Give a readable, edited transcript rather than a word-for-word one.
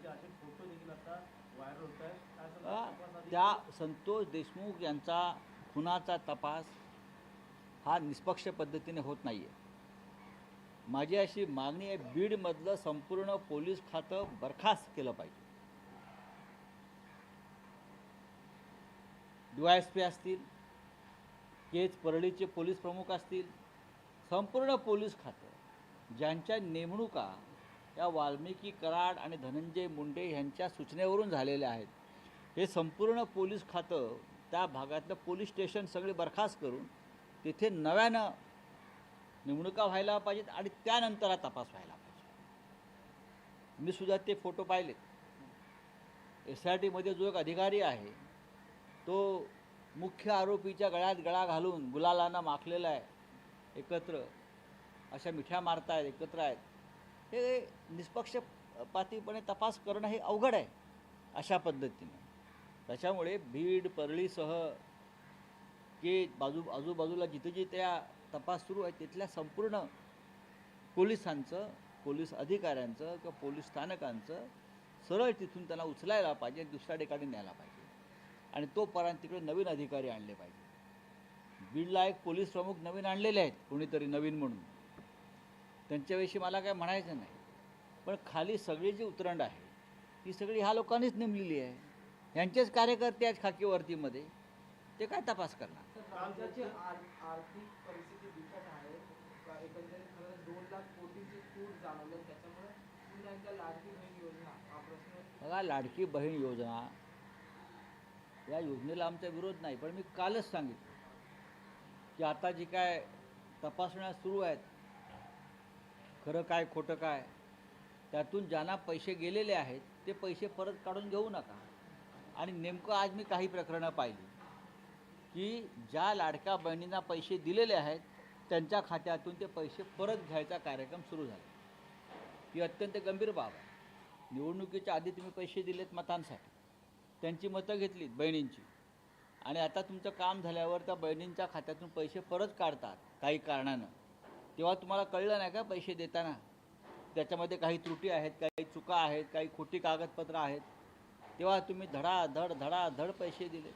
असल्याचे असे फोटो देखील आता व्हायरल होत आहेत। त्या संतोष देशमुख यांचा खुनाचा तपास हा निष्पक्ष पद्धतीने होत नाही आहे। माझी अशी मागणी आहे, बीडमधलं संपूर्ण पोलीस खातं बरखास्त केलं पाहिजे। DYSP असतील, केज परळीचे पोलीस प्रमुख असतील, संपूर्ण पोलीस खातं ज्यांच्या नेमणुका या वाल्मिकी कराड आणि धनंजय मुंडे यांच्या सूचनेवरून झालेल्या आहेत, हे संपूर्ण पोलीस खातं त्या भागातलं पोलीस स्टेशन सगळे बरखास्त करून तिथे नव्यानं नेमणुका व्हायला पाहिजेत आणि त्यानंतर हा तपास व्हायला पाहिजे। मी सुद्धा ते फोटो पाहिलेत। SITमध्ये जो एक अधिकारी आहे तो मुख्य आरोपीच्या गळ्यात गळा घालून गुलालांना माखलेला आहे, एकत्र अशा मिठ्या मारतायत, एकत्र आहेत। हे निष्पक्षपातीपणे तपास करणं हे अवघड आहे अशा पद्धतीने। त्याच्यामुळे बीड परळीसह के आजूबाजूला जिथे जिथे तपास सुरू आहे तिथल्या संपूर्ण पोलिसांचं, पोलीस अधिकाऱ्यांचं किंवा पोलीस स्थानकांचं सरळ तिथून त्यांना उचलायला पाहिजे, दुसऱ्या ठिकाणी न्यायला पाहिजे आणि तोपर्यंत तिकडे नवीन अधिकारी आणले पाहिजे। बीडला एक पोलीस प्रमुख नवीन आणलेले आहेत, कोणीतरी नवीन म्हणून, त्यांच्याविषयी मला काय म्हणायचं नाही, पण खाली सगळी जी उतरंड आहे ती सगळी ह्या लोकांनीच नेमलेली आहे। यांचेच कार्यकर्ते आहेत खाकीवर्तीमध्ये, ते काय तपास करणार? राज्याची आर्थिक परिस्थिती बिकट आहे। एकंदरीत 2 लाख कोटीची तूट जाणवली, त्याच्यामुळे पुन्हा एकदा लाडकी बहीण योजना हा प्रश्न। बघा, लाडकी बहीण योजना या योजनेला आमचा विरोध नाही, पण मी कालच सांगितलं की आता जी काय तपासण्या सुरू आहेत, खरं काय खोटं काय, त्यातून ज्यांना पैसे गेलेले आहेत ते पैसे परत काढून घेऊ नका। आणि नेमकं आज मी काही प्रकरणं पाहिली की ज्या लाडक्या बहिणींना पैसे दिलेले आहेत त्यांच्या खात्यातून ते पैसे परत घ्यायचा कार्यक्रम सुरू झाला। ही अत्यंत गंभीर बाब आहे। निवडणुकीच्या आधी तुम्ही पैसे दिलेत मतांसाठी, त्यांची मतं घेतलीत बहिणींची, आणि आता तुमचं काम झाल्यावर त्या बहिणींच्या खात्यातून पैसे परत काढतात काही कारणानं, तेव्हा तुम्हाला कळलं नाही का पैसे देताना त्याच्यामध्ये काही त्रुटी आहेत, काही चुका आहेत, काही खोटी कागदपत्रं आहेत, तेव्हा तुम्ही धडाधड पैसे दिले।